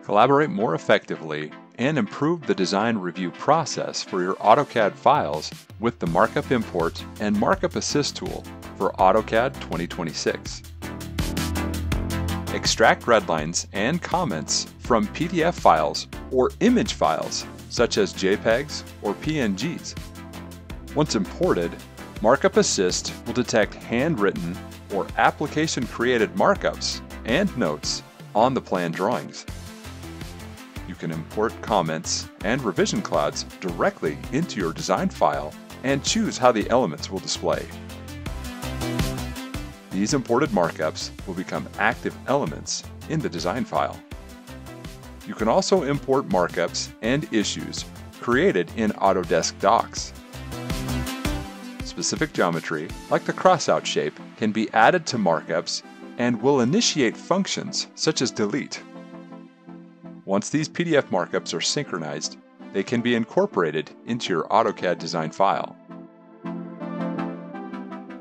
Collaborate more effectively and improve the design review process for your AutoCAD files with the Markup Import and Markup Assist tool for AutoCAD 2026. Extract redlines and comments from PDF files or image files such as JPEGs or PNGs. Once imported, Markup Assist will detect handwritten or application-created markups and notes on the planned drawings. You can import comments and revision clouds directly into your design file and choose how the elements will display. These imported markups will become active elements in the design file. You can also import markups and issues created in Autodesk Docs. Specific geometry, like the crossout shape, can be added to markups and will initiate functions such as delete. Once these PDF markups are synchronized, they can be incorporated into your AutoCAD design file.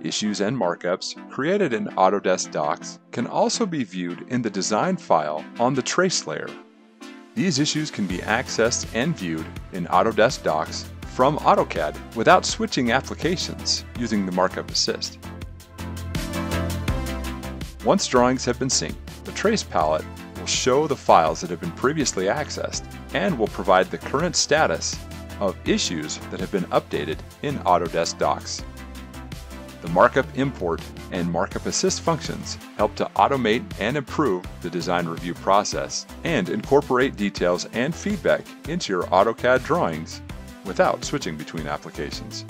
Issues and markups created in Autodesk Docs can also be viewed in the design file on the trace layer. These issues can be accessed and viewed in Autodesk Docs from AutoCAD without switching applications using the Markup Assist. Once drawings have been synced, the trace palette will show the files that have been previously accessed and will provide the current status of issues that have been updated in Autodesk Docs. The Markup Import and Markup Assist functions help to automate and improve the design review process and incorporate details and feedback into your AutoCAD drawings without switching between applications.